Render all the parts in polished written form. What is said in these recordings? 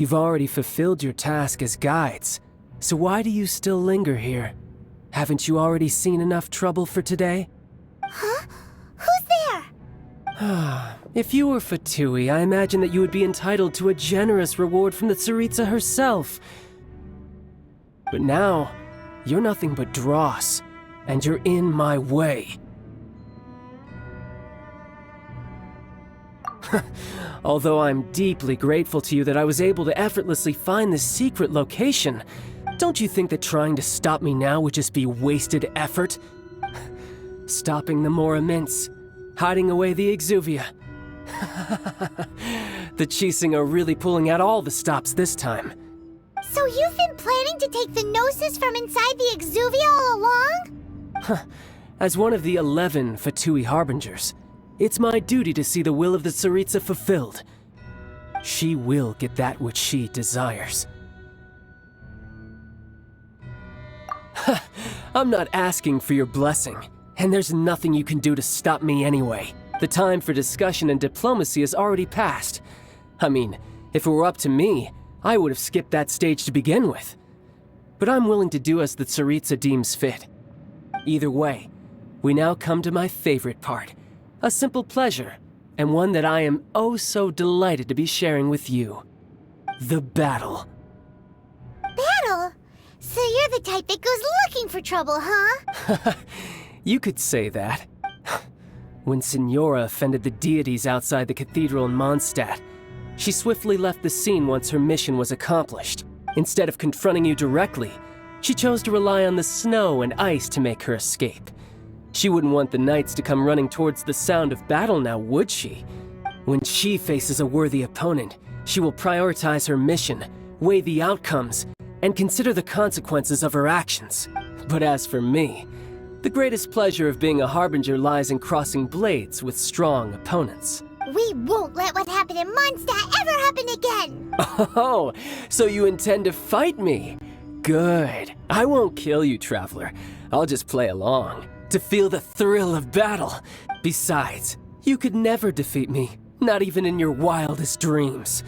You've already fulfilled your task as guides, so why do you still linger here? Haven't you already seen enough trouble for today? Huh? Who's there? If you were Fatui, I imagine that you would be entitled to a generous reward from the Tsaritsa herself. But now, you're nothing but dross, and you're in my way. Although I'm deeply grateful to you that I was able to effortlessly find this secret location, don't you think that trying to stop me now would just be wasted effort? Stopping the Mora Mints, hiding away the Exuvia. The Chising are really pulling out all the stops this time. So you've been planning to take the Gnosis from inside the Exuvia all along? As one of the 11 Fatui Harbingers, it's my duty to see the will of the Tsaritsa fulfilled. She will get that which she desires. I'm not asking for your blessing, and there's nothing you can do to stop me anyway. The time for discussion and diplomacy has already passed. I mean, if it were up to me, I would have skipped that stage to begin with. But I'm willing to do as the Tsaritsa deems fit. Either way, we now come to my favorite part. A simple pleasure, and one that I am oh so delighted to be sharing with you. The battle. Battle? So you're the type that goes looking for trouble, huh? You could say that. When Signora offended the deities outside the cathedral in Mondstadt, she swiftly left the scene once her mission was accomplished. Instead of confronting you directly, she chose to rely on the snow and ice to make her escape. She wouldn't want the knights to come running towards the sound of battle now, would she? When she faces a worthy opponent, she will prioritize her mission, weigh the outcomes, and consider the consequences of her actions. But as for me, the greatest pleasure of being a Harbinger lies in crossing blades with strong opponents. We won't let what happened in Mondstadt ever happen again! Oh, so you intend to fight me? Good. I won't kill you, Traveler. I'll just play along, to feel the thrill of battle. Besides, you could never defeat me, not even in your wildest dreams.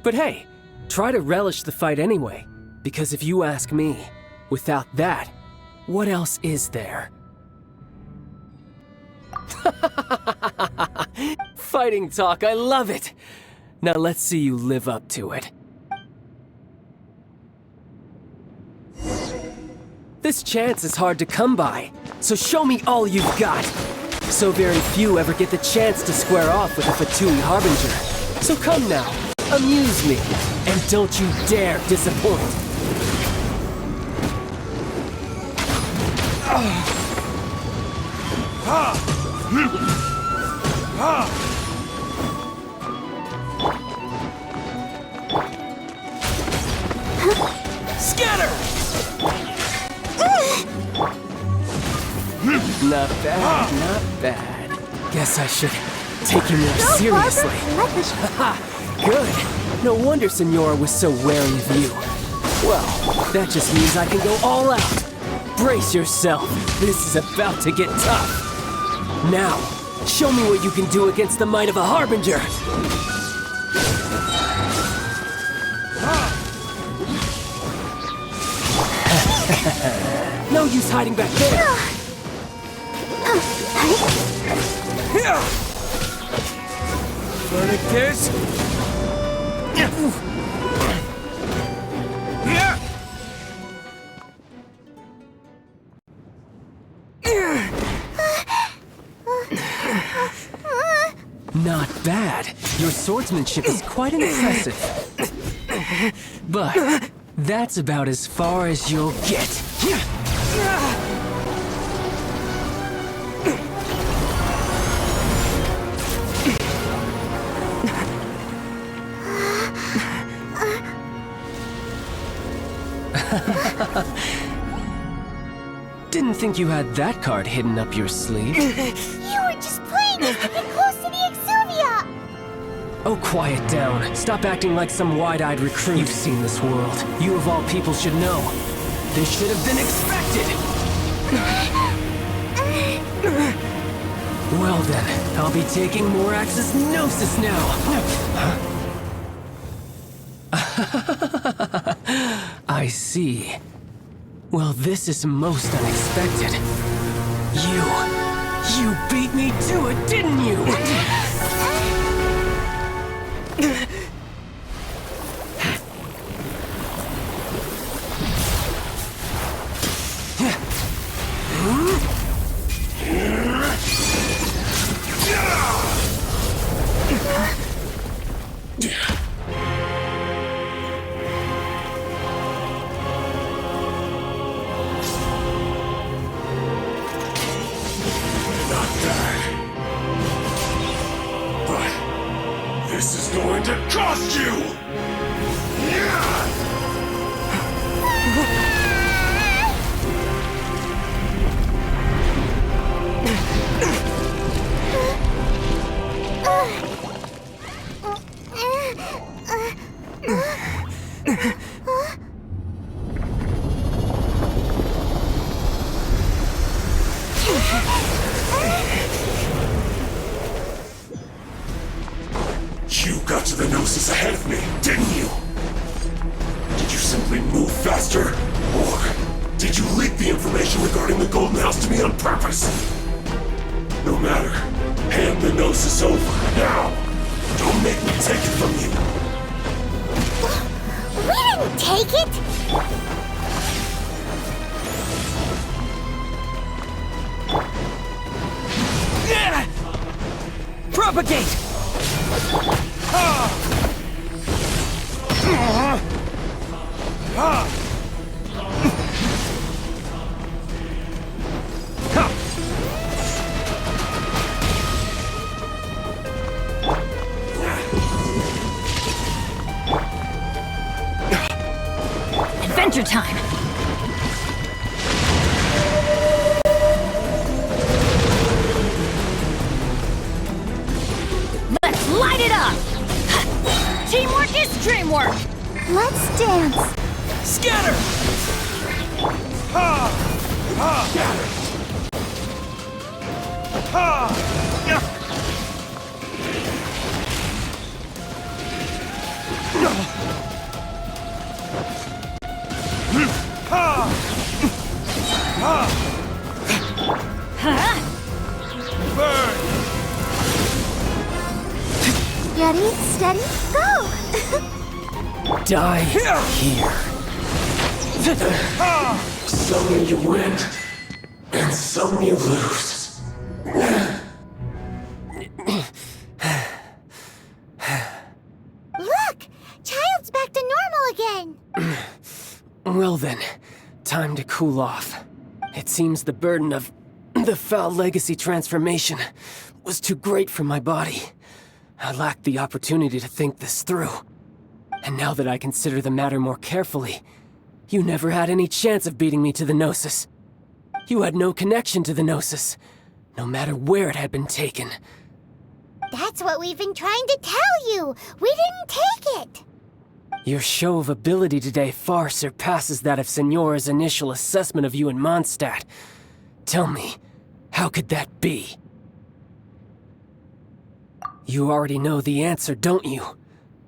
But hey, try to relish the fight anyway, because if you ask me, without that, what else is there? Fighting talk, I love it! Now let's see you live up to it. This chance is hard to come by, so show me all you've got. So very few ever get the chance to square off with a Fatui Harbinger. So come now, amuse me, and don't you dare disappoint. Scatter! Not bad, not bad. Guess I should take you more seriously. Haha, good. No wonder Signora was so wary of you. Well, that just means I can go all out. Brace yourself. This is about to get tough. Now, show me what you can do against the might of a Harbinger. No use hiding back there. Like this? Not bad. Your swordsmanship is quite impressive. But that's about as far as you'll get. Didn't think you had that card hidden up your sleeve. You were just playing us to get close to the Exuvia! Oh, quiet down. Stop acting like some wide-eyed recruit. You've seen this world. You of all people should know. This should have been expected! Well then, I'll be taking Morax's Gnosis now! I see. Well, this is most unexpected. You beat me to it, didn't you? This is going to cost you! You got to the Gnosis ahead of me, didn't you? Did you simply move faster? Or did you leak the information regarding the Golden House to me on purpose? No matter. Hand the Gnosis over, now! Don't make me take it from you! We didn't take it! Propagate! Adventure time! Let's light it up! Teamwork is dreamwork! Let's dance! Scatter! Ready, steady, go! Die here. Some you win, and some you lose. Look! Child's back to normal again! Well then, time to cool off. It seems the burden of the foul legacy transformation was too great for my body. I lacked the opportunity to think this through. And now that I consider the matter more carefully, you never had any chance of beating me to the Gnosis. You had no connection to the Gnosis, no matter where it had been taken. That's what we've been trying to tell you! We didn't take it! Your show of ability today far surpasses that of Signora's initial assessment of you in Mondstadt. Tell me, how could that be? You already know the answer, don't you?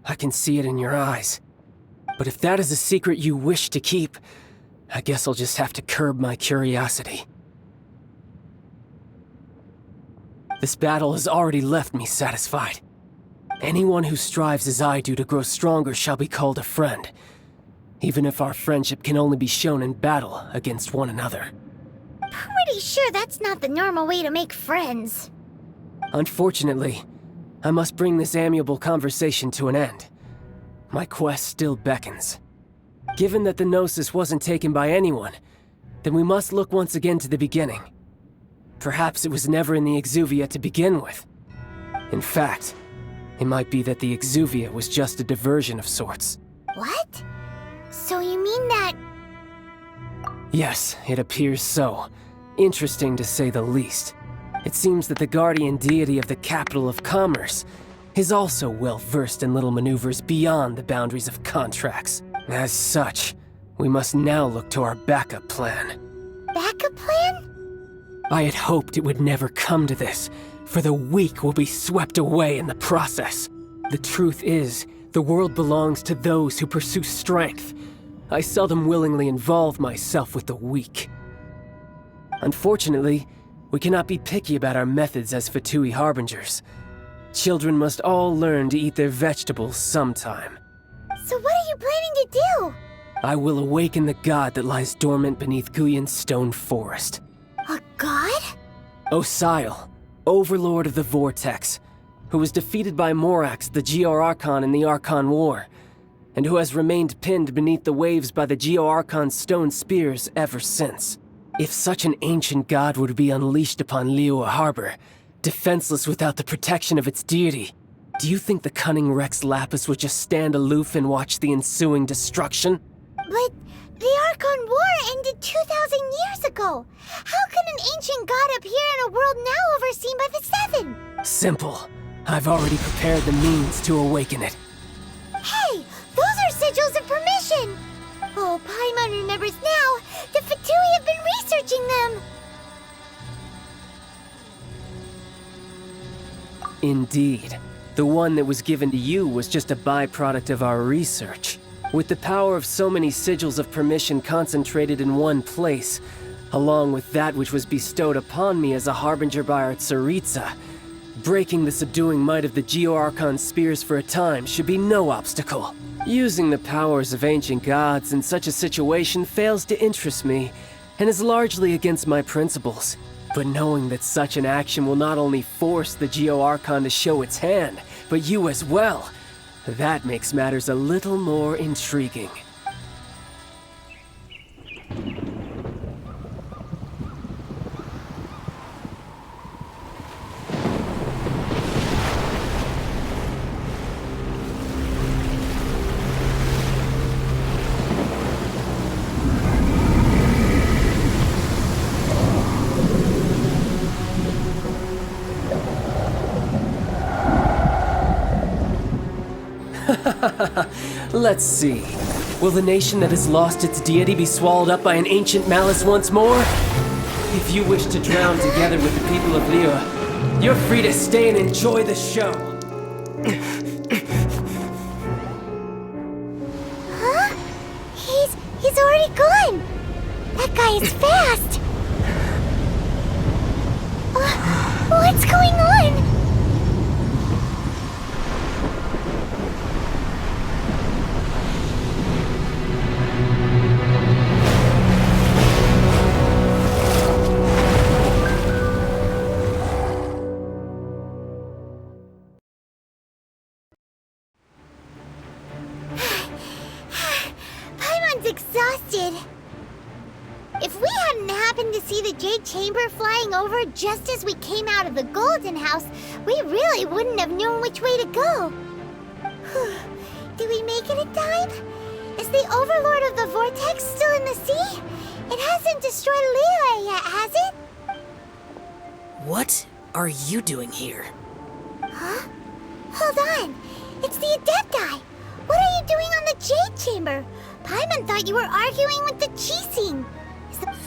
I can see it in your eyes. But if that is a secret you wish to keep, I guess I'll just have to curb my curiosity. This battle has already left me satisfied. Anyone who strives as I do to grow stronger shall be called a friend, even if our friendship can only be shown in battle against one another. Pretty sure that's not the normal way to make friends. Unfortunately, I must bring this amiable conversation to an end. My quest still beckons. Given that the Gnosis wasn't taken by anyone, then we must look once again to the beginning. Perhaps it was never in the Exuvia to begin with. In fact, it might be that the Exuvia was just a diversion of sorts. What? So you mean that... Yes, it appears so. Interesting to say the least. It seems that the guardian deity of the capital of commerce is also well versed in little maneuvers beyond the boundaries of contracts. As such, we must now look to our backup plan. Backup plan? I had hoped it would never come to this, for the weak will be swept away in the process. The truth is, The world belongs to those who pursue strength. I seldom willingly involve myself with the weak. Unfortunately, we cannot be picky about our methods as Fatui harbingers. Children must all learn to eat their vegetables sometime. So what are you planning to do? I will awaken the god that lies dormant beneath Guyon's stone forest. A god? Osile, overlord of the Vortex, who was defeated by Morax, the Geo-Archon in the Archon War, and who has remained pinned beneath the waves by the Geo-Archon's stone spears ever since. If such an ancient god were to be unleashed upon Liyue Harbor, defenseless without the protection of its deity, do you think the cunning Rex Lapis would just stand aloof and watch the ensuing destruction? But the Archon War ended 2,000 years ago. How can an ancient god appear in a world now overseen by the Seven? Simple. I've already prepared the means to awaken it. Hey, those are sigils of permission! Oh, Paimon remembers now. The Fatui have been researching them. Indeed. The one that was given to you was just a byproduct of our research. With the power of so many sigils of permission concentrated in one place, along with that which was bestowed upon me as a harbinger by our Tsaritsa, breaking the subduing might of the Geo-Archon spears for a time should be no obstacle. Using the powers of ancient gods in such a situation fails to interest me, and is largely against my principles. But knowing that such an action will not only force the Geo-Archon to show its hand, but you as well, that makes matters a little more intriguing. Let's see. Will the nation that has lost its deity be swallowed up by an ancient malice once more? If you wish to drown together with the people of Liyue, you're free to stay and enjoy the show. Huh? He's already gone. That guy is fast. What's going on? Exhausted. If we hadn't happened to see the Jade Chamber flying over just as we came out of the Golden House, we really wouldn't have known which way to go. Did we make it in time? Is the Overlord of the Vortex still in the sea? It hasn't destroyed Liyue yet, has it? What are you doing here? Huh? Hold on. It's the Adepti. What are you doing on the Jade Chamber? Paimon thought you were arguing with the Chising.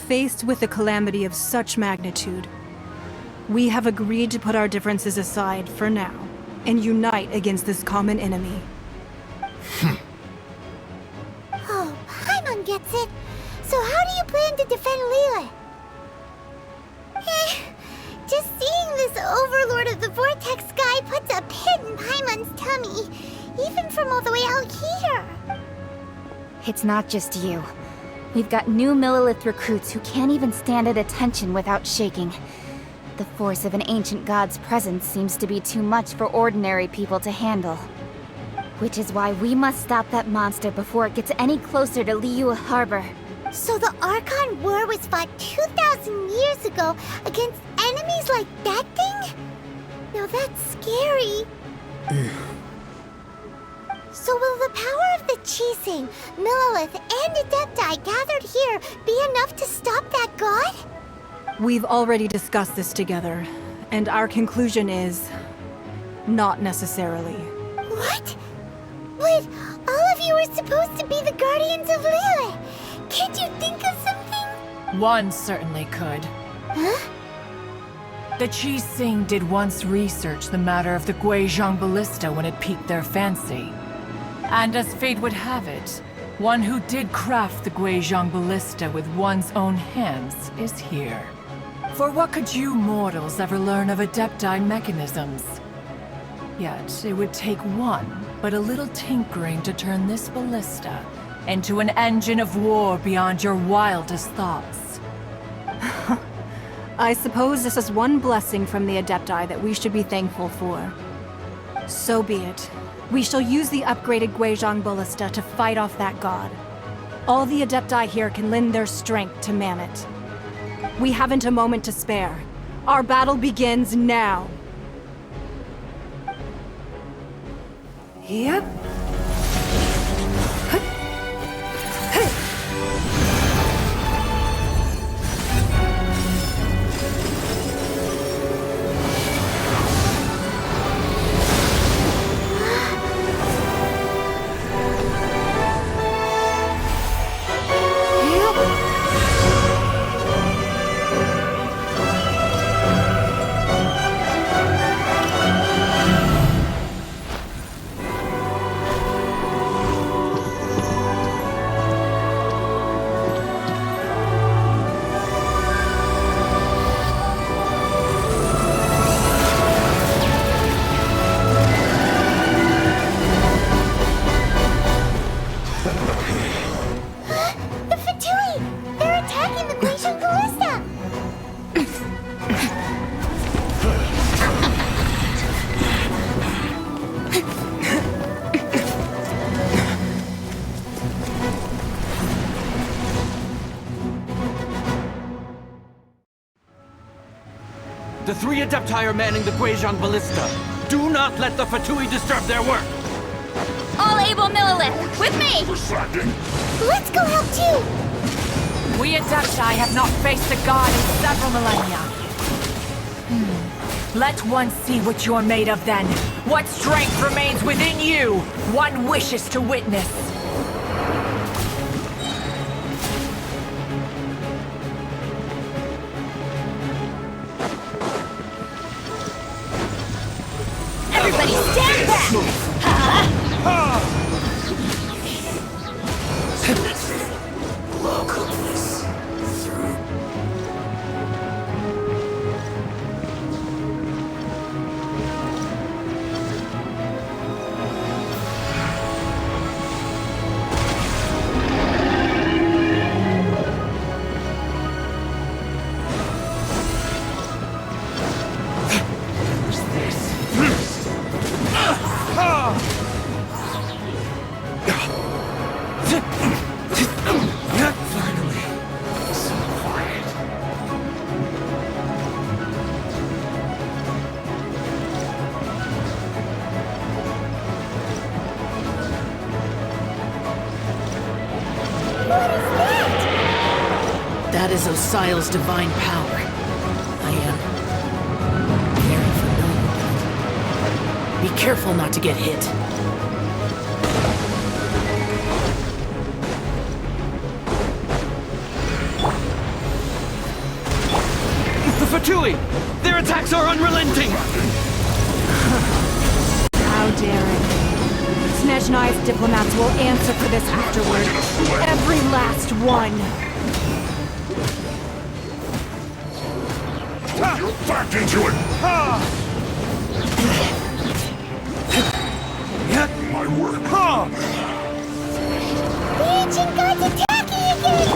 Faced with a calamity of such magnitude, we have agreed to put our differences aside for now and unite against this common enemy. Oh, Paimon gets it. So how do you plan to defend Liyue? Just seeing this Overlord of the Vortex guy puts a pit in Paimon's tummy, even from all the way out here. It's not just you. We've got new Millilith recruits who can't even stand at attention without shaking. The force of an ancient god's presence seems to be too much for ordinary people to handle. Which is why we must stop that monster before it gets any closer to Liyue Harbor. So the Archon War was fought 2,000 years ago against enemies like that thing? Now that's scary. So will the power of the Chising, Millilith, and Adepti gathered here be enough to stop that god? We've already discussed this together, and our conclusion is... not necessarily. What? But all of you were supposed to be the guardians of Liyue. Can't you think of something? One certainly could. Huh? The Chising did once research the matter of the Guizhong Ballista when it piqued their fancy. And as fate would have it, one who did craft the Guizhong Ballista with one's own hands is here. For what could you mortals ever learn of Adepti mechanisms? Yet, it would take one, but a little tinkering to turn this ballista into an engine of war beyond your wildest thoughts. I suppose this is one blessing from the Adepti that we should be thankful for. So be it. We shall use the upgraded Guizhong Ballista to fight off that god. All the Adepti here can lend their strength to man it. We haven't a moment to spare. Our battle begins now. Yep. The three Adepti are manning the Guizhong Ballista. Do not let the Fatui disturb their work! All able Millilith, with me! Let's go help too! We Adepti have not faced the god in several millennia. Let one see what you're made of then. What strength remains within you, one wishes to witness. Everybody stand back! That is Osial's divine power. I am caring for no one. Be careful not to get hit. The Fatui! Their attacks are unrelenting! How daring. Snezhnai's diplomats will answer for this afterward. Every last one. You're back into it! My work. The ancient god's attacking again!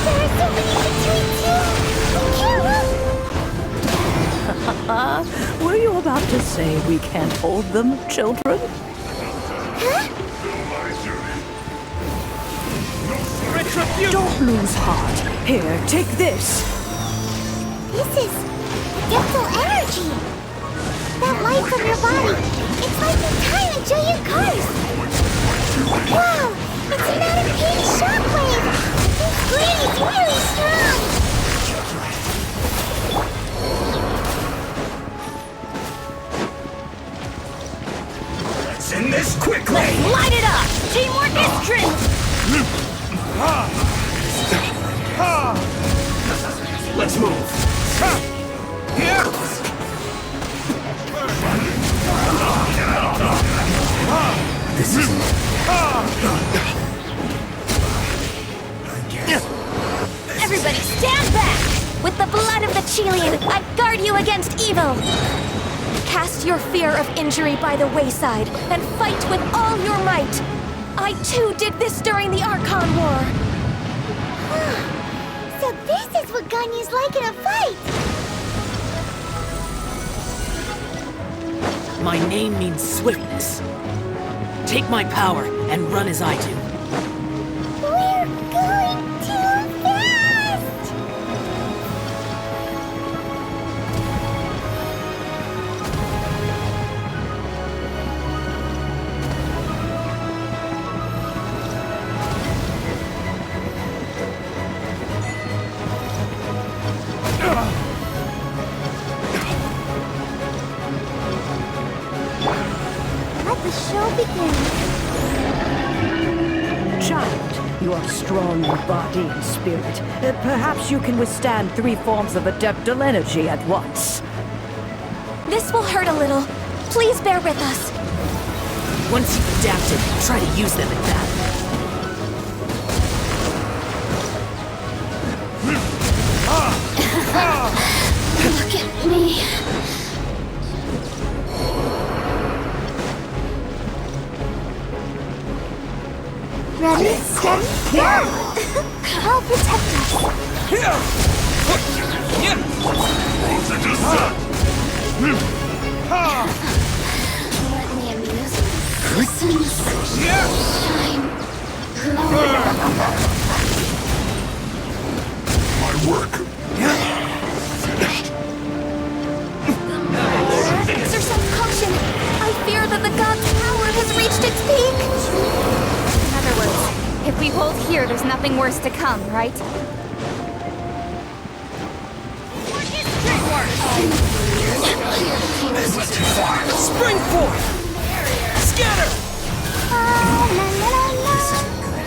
There are so many between too! We can't run! Were you about to say we can't hold them, children? Huh? Don't lose heart. Here, take this. This is forgetful energy! That light from your body, it's like the time until your cars! Wow! It's an automated shockwave! This green is really strong! Let's end this quickly! Light it up! Teamwork is strength! Let's move! This is Everybody stand back! With the blood of the Chilean, I guard you against evil! Cast your fear of injury by the wayside, and fight with all your might! I too did this during the Archon War! So this is what Ganyu's like in a fight! My name means swiftness. Take my power and run as I do. We're going too fast! Let the show begin. Child, you are strong in body and spirit. Perhaps you can withstand 3 forms of adeptal energy at once. This will hurt a little. Please bear with us. Once you've adapted, try to use them in battle. Look at me. Ready, steady, go! I'll protect us. Let me amuse you. Shine. My work. Finished. Exercise caution. I fear that the god's power has reached its peak. In other words, if we hold here, there's nothing worse to come, right? This is too far. Spring forth! Scatter! This isn't good.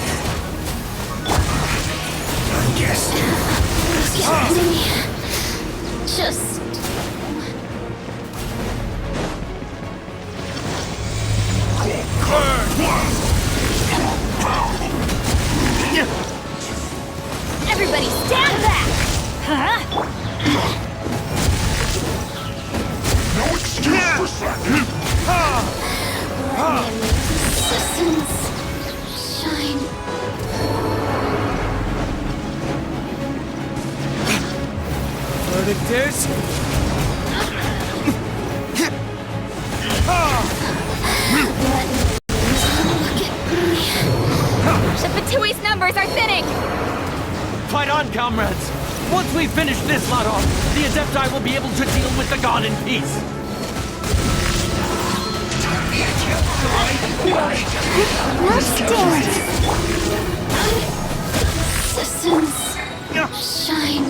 I guess. Just... Everybody stand back! Huh? No excuse for slacking. Systems... shine... Verdictors? The Fatui's numbers are thinning! Fight on, comrades! Once we finish this lot off, the Adepti will be able to deal with the god in peace! No stairs! Systems... shine...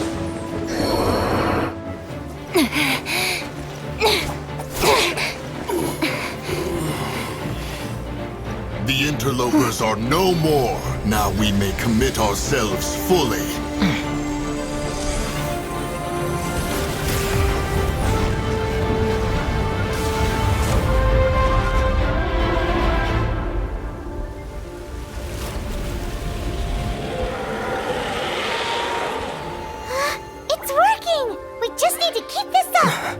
The interlopers are no more. Now we may commit ourselves fully. It's working! We just need to keep this up!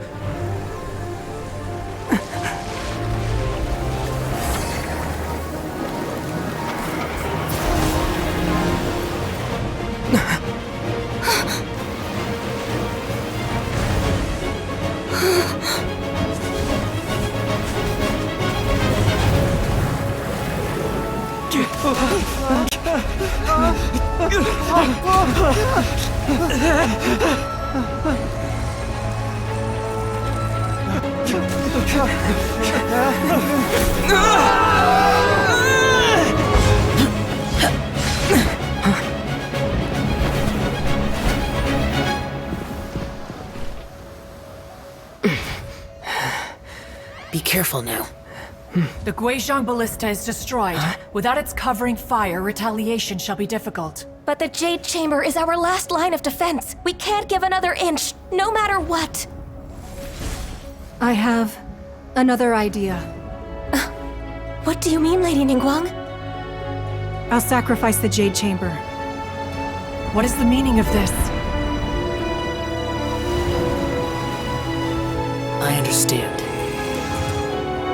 Be careful now. The Guizhong Ballista is destroyed. Without its covering fire, retaliation shall be difficult. But the Jade Chamber is our last line of defense. We can't give another inch, no matter what. I have another idea. What do you mean, Lady Ningguang? I'll sacrifice the Jade Chamber. What is the meaning of this? I understand.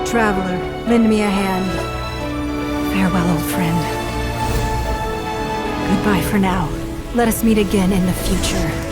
Traveler, lend me a hand. Farewell, old friend. Goodbye for now. Let us meet again in the future.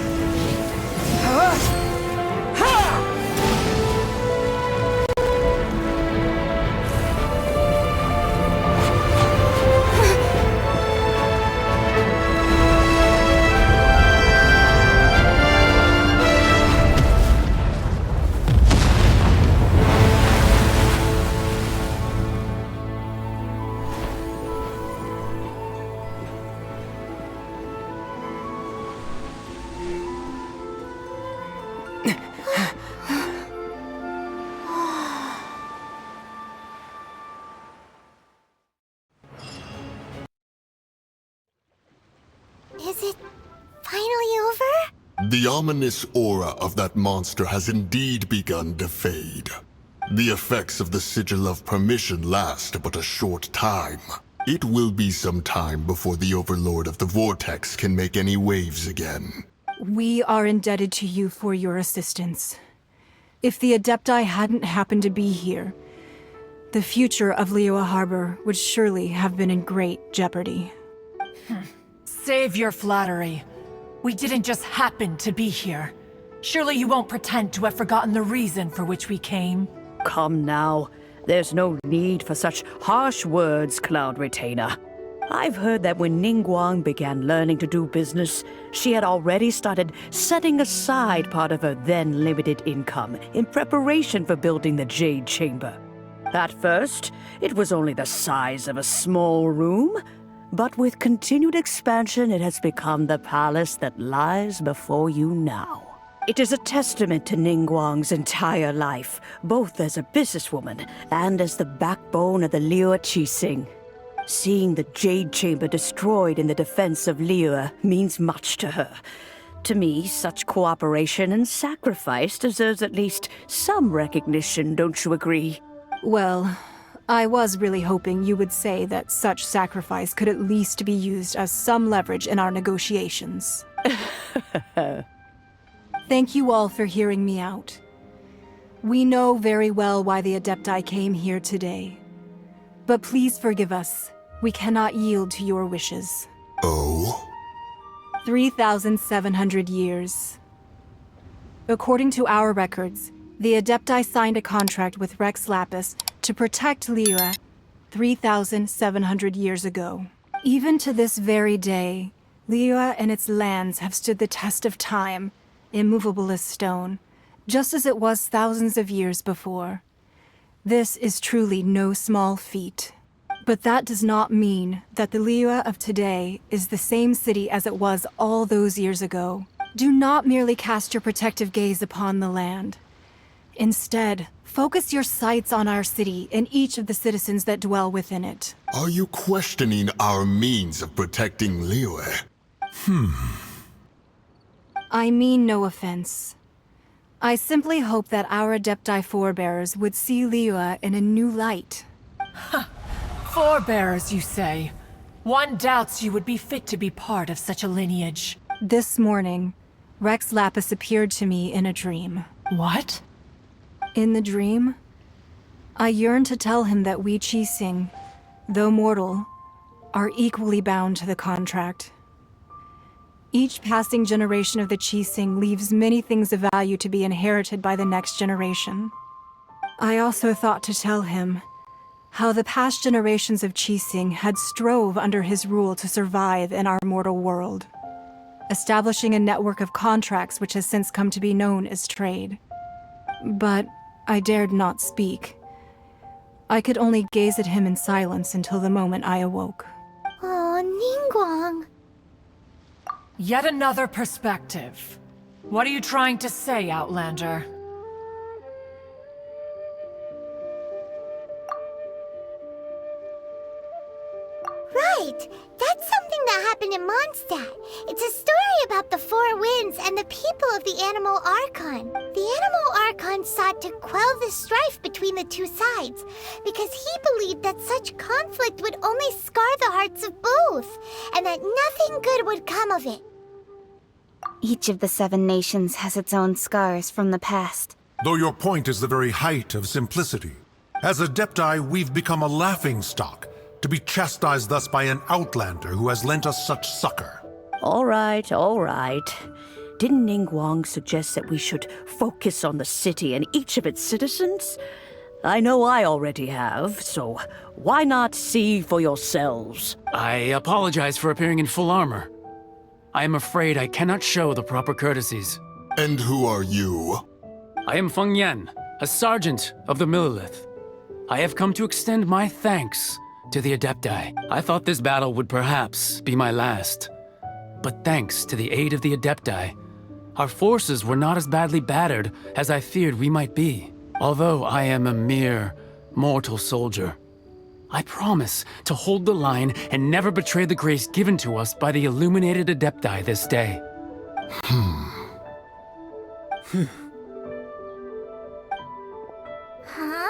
Is it finally over? The ominous aura of that monster has indeed begun to fade. The effects of the Sigil of Permission last but a short time. It will be some time before the Overlord of the Vortex can make any waves again. We are indebted to you for your assistance. If the Adepti hadn't happened to be here, the future of Liyue Harbor would surely have been in great jeopardy. Save your flattery. We didn't just happen to be here. Surely you won't pretend to have forgotten the reason for which we came. Come now. There's no need for such harsh words, Cloud Retainer. I've heard that when Ningguang began learning to do business, she had already started setting aside part of her then limited income in preparation for building the Jade Chamber. At first, it was only the size of a small room, but with continued expansion, it has become the palace that lies before you now. It is a testament to Ningguang's entire life, both as a businesswoman and as the backbone of the Liyue Qixing. Seeing the Jade Chamber destroyed in the defense of Liyue means much to her. To me, such cooperation and sacrifice deserves at least some recognition, don't you agree? Well, I was really hoping you would say that such sacrifice could at least be used as some leverage in our negotiations. Thank you all for hearing me out. We know very well why the Adepti came here today. But please forgive us. We cannot yield to your wishes. Oh? 3,700 years. According to our records, the Adepti signed a contract with Rex Lapis to protect Liyue 3,700 years ago. Even to this very day, Liyue and its lands have stood the test of time, immovable as stone, just as it was thousands of years before. This is truly no small feat. But that does not mean that the Liyue of today is the same city as it was all those years ago. Do not merely cast your protective gaze upon the land. Instead, focus your sights on our city and each of the citizens that dwell within it. Are you questioning our means of protecting Liyue? I mean no offense. I simply hope that our Adepti forebears would see Liyue in a new light. Forebearers, you say? One doubts you would be fit to be part of such a lineage. This morning, Rex Lapis appeared to me in a dream. What? In the dream, I yearned to tell him that we Qixing, though mortal, are equally bound to the contract. Each passing generation of the Qixing leaves many things of value to be inherited by the next generation. I also thought to tell him how the past generations of Qixing had strove under his rule to survive in our mortal world, establishing a network of contracts which has since come to be known as trade. But I dared not speak. I could only gaze at him in silence until the moment I awoke. Oh, Ningguang. Yet another perspective. What are you trying to say, Outlander? Right! That's something that happened in Mondstadt. It's a story about the Four Winds and the people of the Animal Archon. The Animal Archon sought to quell the strife between the two sides, because he believed that such conflict would only scar the hearts of both, and that nothing good would come of it. Each of the 7 nations has its own scars from the past. Though your point is the very height of simplicity. As Adepti, we've become a laughingstock, to be chastised thus by an outlander who has lent us such succor. All right, all right. Didn't Ningguang suggest that we should focus on the city and each of its citizens? I know I already have, so why not see for yourselves? I apologize for appearing in full armor. I am afraid I cannot show the proper courtesies. And who are you? I am Feng Yan, a sergeant of the Millelith. I have come to extend my thanks to the Adepti. I thought this battle would perhaps be my last. But thanks to the aid of the Adepti, our forces were not as badly battered as I feared we might be. Although I am a mere mortal soldier, I promise to hold the line and never betray the grace given to us by the illuminated Adepti this day. Huh?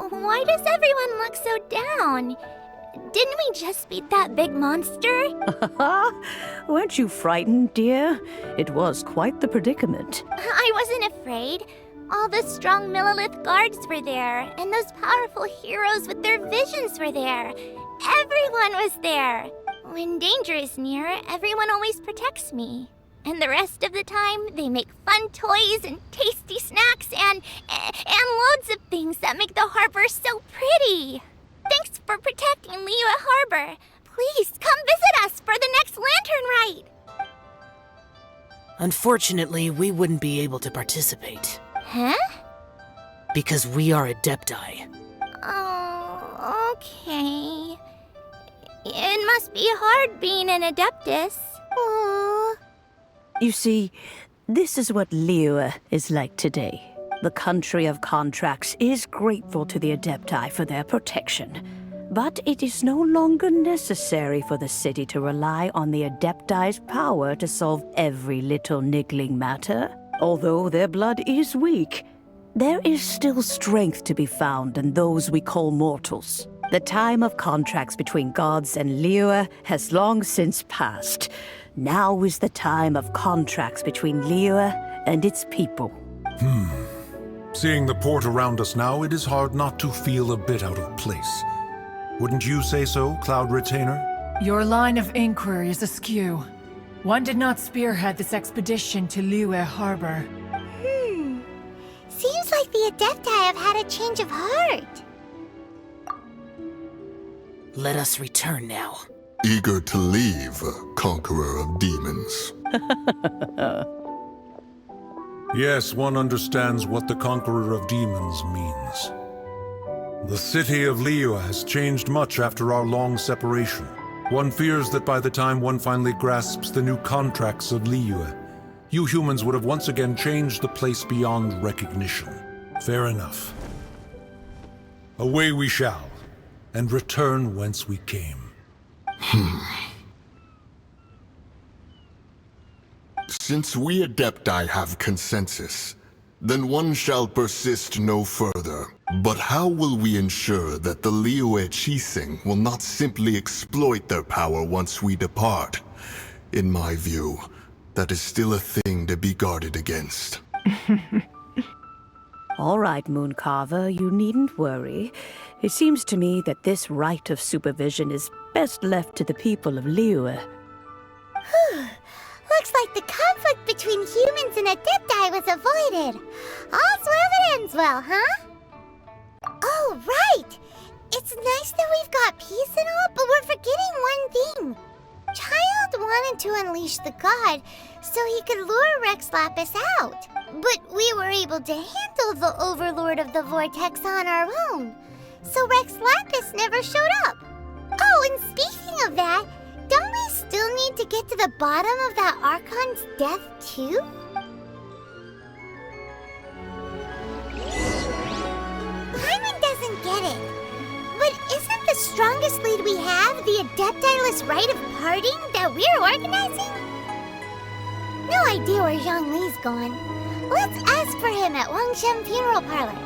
Why does everyone look so down? Didn't we just beat that big monster? Weren't you frightened, dear? It was quite the predicament. I wasn't afraid. All the strong Millelith guards were there, and those powerful heroes with their visions were there. Everyone was there. When danger is near, everyone always protects me. And the rest of the time, they make fun toys and tasty snacks and loads of things that make the harbor so pretty. Thanks for protecting Liyue Harbor. Please come visit us for the next lantern rite. Unfortunately, we wouldn't be able to participate. Huh? Because we are Adepti. Oh, okay. It must be hard being an Adeptus. Aww. You see, this is what Liyue is like today. The country of contracts is grateful to the Adepti for their protection. But it is no longer necessary for the city to rely on the Adepti's power to solve every little niggling matter. Although their blood is weak, there is still strength to be found in those we call mortals. The time of contracts between gods and Liyue has long since passed. Now is the time of contracts between Liyue and its people. Seeing the port around us now, it is hard not to feel a bit out of place. Wouldn't you say so, Cloud Retainer? Your line of inquiry is askew. One did not spearhead this expedition to Liyue Harbor. Seems like the Adepti have had a change of heart. Let us return now. Eager to leave, Conqueror of Demons. Yes, one understands what the Conqueror of Demons means. The city of Liyue has changed much after our long separation. One fears that by the time one finally grasps the new contracts of Liyue, you humans would have once again changed the place beyond recognition. Fair enough. Away we shall, and return whence we came. Since we Adepti have consensus, then one shall persist no further. But how will we ensure that the Liyue Chising will not simply exploit their power once we depart? In my view, that is still a thing to be guarded against. All right, Mooncarver, you needn't worry. It seems to me that this right of supervision is best left to the people of Liyue. Looks like the conflict between humans and Adepti was avoided. All's well that ends well, huh? Oh, right! It's nice that we've got peace and all, but we're forgetting one thing. Childe wanted to unleash the god so he could lure Rex Lapis out. But we were able to handle the Overlord of the Vortex on our own. So Rex Lapis never showed up. Oh, and speaking of that, don't we still need to get to the bottom of that Archon's death, too? Paimon doesn't get it. But isn't the strongest lead we have the Adepti-less rite of parting that we're organizing? No idea where Zhang Li's gone. Let's ask for him at Wangshen Funeral Parlor.